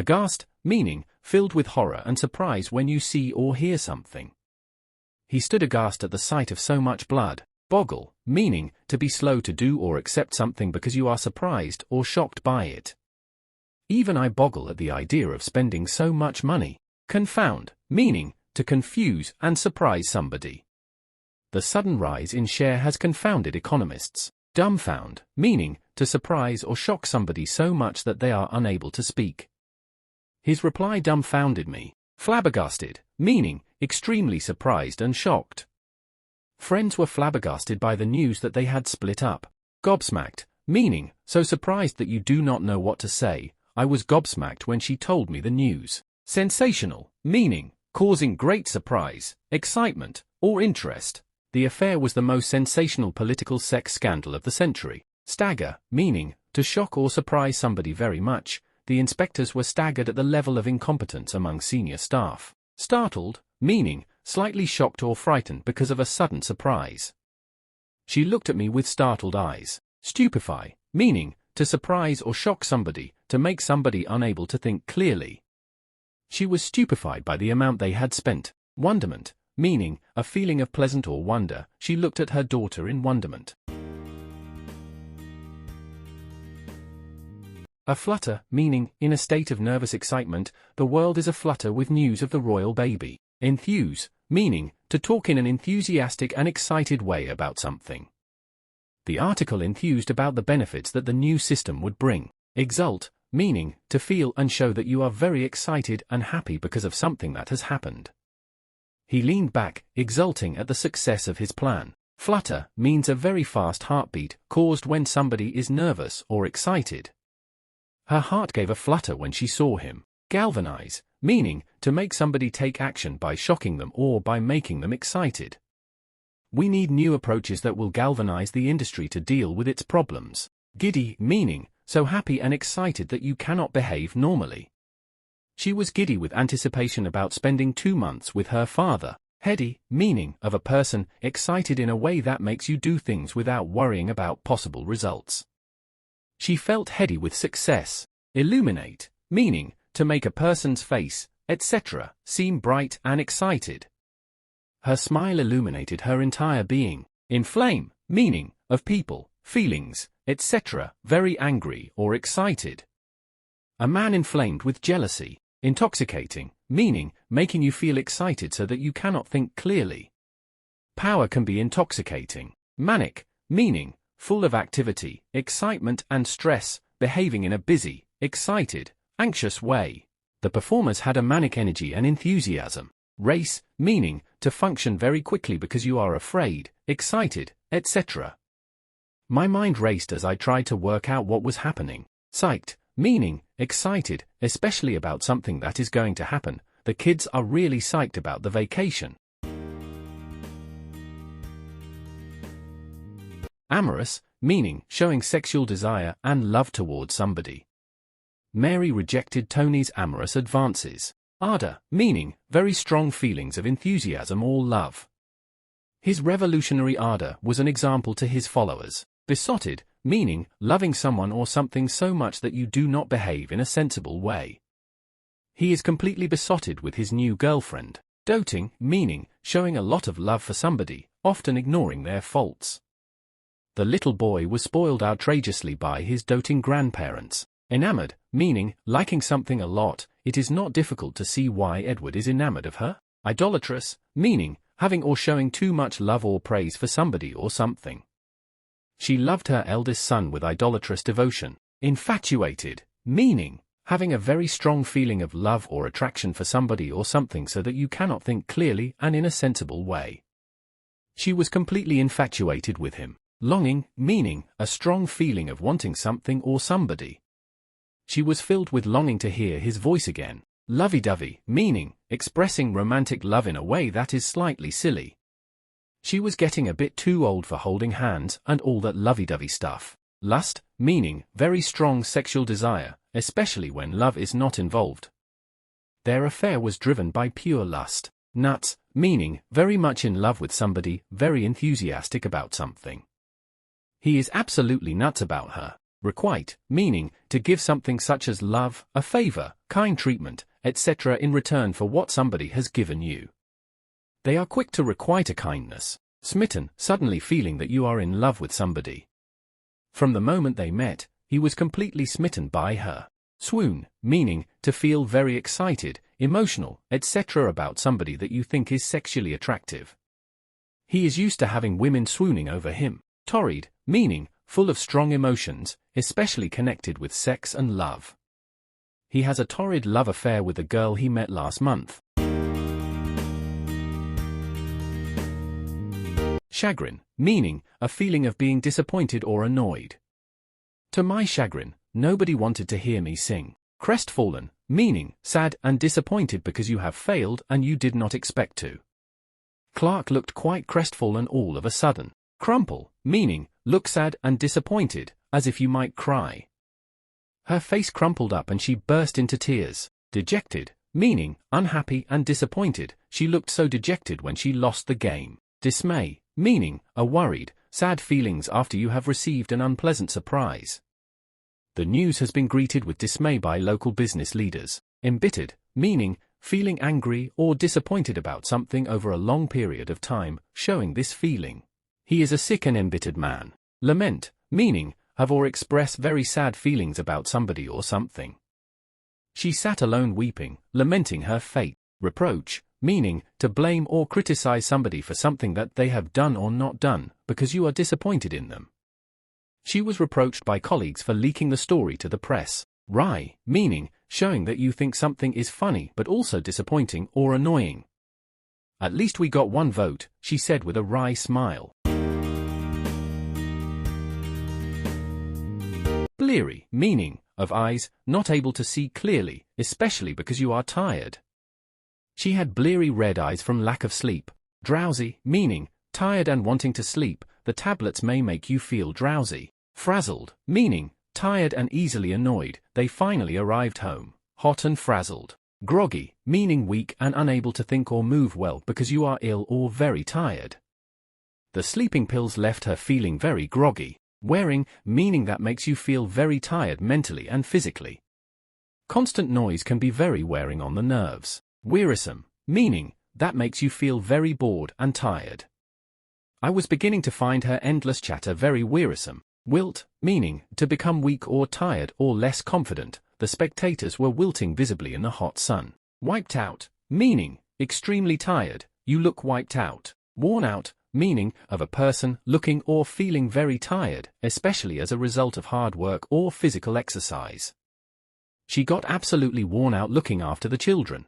Aghast, meaning, filled with horror and surprise when you see or hear something. He stood aghast at the sight of so much blood. Boggle, meaning, to be slow to do or accept something because you are surprised or shocked by it. Even I boggle at the idea of spending so much money. Confound, meaning, to confuse and surprise somebody. The sudden rise in share has confounded economists. Dumbfound, meaning, to surprise or shock somebody so much that they are unable to speak. His reply dumbfounded me. Flabbergasted, meaning, extremely surprised and shocked. Friends were flabbergasted by the news that they had split up. Gobsmacked, meaning, so surprised that you do not know what to say. I was gobsmacked when she told me the news. Sensational, meaning, causing great surprise, excitement, or interest. The affair was the most sensational political sex scandal of the century. Stagger, meaning, to shock or surprise somebody very much. The inspectors were staggered at the level of incompetence among senior staff. Startled, meaning, slightly shocked or frightened because of a sudden surprise. She looked at me with startled eyes. Stupefy, meaning, to surprise or shock somebody, to make somebody unable to think clearly. She was stupefied by the amount they had spent. Wonderment, meaning, a feeling of pleasant or wonder. She looked at her daughter in wonderment. Aflutter, meaning, in a state of nervous excitement. The world is aflutter with news of the royal baby. Enthuse, meaning, to talk in an enthusiastic and excited way about something. The article enthused about the benefits that the new system would bring. Exult, meaning, to feel and show that you are very excited and happy because of something that has happened. He leaned back, exulting at the success of his plan. Flutter means a very fast heartbeat caused when somebody is nervous or excited. Her heart gave a flutter when she saw him. Galvanize, meaning, to make somebody take action by shocking them or by making them excited. We need new approaches that will galvanize the industry to deal with its problems. Giddy, meaning, so happy and excited that you cannot behave normally. She was giddy with anticipation about spending 2 months with her father. Heady, meaning, of a person excited in a way that makes you do things without worrying about possible results. She felt heady with success. Illuminate, meaning, to make a person's face, etc., seem bright and excited. Her smile illuminated her entire being. Inflame, meaning, of people, feelings, etc., very angry or excited. A man inflamed with jealousy. Intoxicating, meaning, making you feel excited so that you cannot think clearly. Power can be intoxicating. Manic, meaning, full of activity, excitement and stress, behaving in a busy, excited, anxious way. The performers had a manic energy and enthusiasm. Race, meaning, to function very quickly because you are afraid, excited, etc. My mind raced as I tried to work out what was happening. Psyched, meaning, excited, especially about something that is going to happen. The kids are really psyched about the vacation. Amorous, meaning, showing sexual desire and love towards somebody. Mary rejected Tony's amorous advances. Ardor, meaning, very strong feelings of enthusiasm or love. His revolutionary ardor was an example to his followers. Besotted, meaning, loving someone or something so much that you do not behave in a sensible way. He is completely besotted with his new girlfriend. Doting, meaning, showing a lot of love for somebody, often ignoring their faults. The little boy was spoiled outrageously by his doting grandparents. Enamored, meaning, liking something a lot. It is not difficult to see why Edward is enamored of her. Idolatrous, meaning, having or showing too much love or praise for somebody or something. She loved her eldest son with idolatrous devotion. Infatuated, meaning, having a very strong feeling of love or attraction for somebody or something so that you cannot think clearly and in a sensible way. She was completely infatuated with him. Longing, meaning, a strong feeling of wanting something or somebody. She was filled with longing to hear his voice again. Lovey-dovey, meaning, expressing romantic love in a way that is slightly silly. She was getting a bit too old for holding hands and all that lovey-dovey stuff. Lust, meaning, very strong sexual desire, especially when love is not involved. Their affair was driven by pure lust. Nuts, meaning, very much in love with somebody, very enthusiastic about something. He is absolutely nuts about her. Requite, meaning to give something such as love, a favor, kind treatment, etc. in return for what somebody has given you. They are quick to requite a kindness. Smitten, suddenly feeling that you are in love with somebody. From the moment they met, he was completely smitten by her. Swoon, meaning to feel very excited, emotional, etc. about somebody that you think is sexually attractive. He is used to having women swooning over him. Torrid, meaning full of strong emotions, especially connected with sex and love. He has a torrid love affair with a girl he met last month. Chagrin, meaning a feeling of being disappointed or annoyed. To my chagrin, nobody wanted to hear me sing. Crestfallen, meaning sad and disappointed because you have failed and you did not expect to. Clark looked quite crestfallen all of a sudden. Crumple, meaning look sad and disappointed, as if you might cry. Her face crumpled up and she burst into tears. Dejected, meaning unhappy and disappointed, she looked so dejected when she lost the game. Dismay, meaning a worried, sad feelings after you have received an unpleasant surprise. The news has been greeted with dismay by local business leaders. Embittered, meaning feeling angry or disappointed about something over a long period of time, showing this feeling. He is a sick and embittered man. Lament, meaning have or express very sad feelings about somebody or something. She sat alone weeping, lamenting her fate. Reproach, meaning to blame or criticize somebody for something that they have done or not done, because you are disappointed in them. She was reproached by colleagues for leaking the story to the press. Wry, meaning showing that you think something is funny but also disappointing or annoying. At least we got one vote, she said with a wry smile. Bleary, meaning of eyes, not able to see clearly, especially because you are tired. She had bleary red eyes from lack of sleep. Drowsy, meaning tired and wanting to sleep, the tablets may make you feel drowsy. Frazzled, meaning tired and easily annoyed, they finally arrived home, hot and frazzled. Groggy, meaning weak and unable to think or move well because you are ill or very tired. The sleeping pills left her feeling very groggy. Wearing, meaning that makes you feel very tired mentally and physically. Constant noise can be very wearing on the nerves. Wearisome, meaning that makes you feel very bored and tired. I was beginning to find her endless chatter very wearisome. Wilt, meaning to become weak or tired or less confident, the spectators were wilting visibly in the hot sun. Wiped out, meaning extremely tired, you look wiped out. Worn out, meaning of a person looking or feeling very tired, especially as a result of hard work or physical exercise. She got absolutely worn out looking after the children.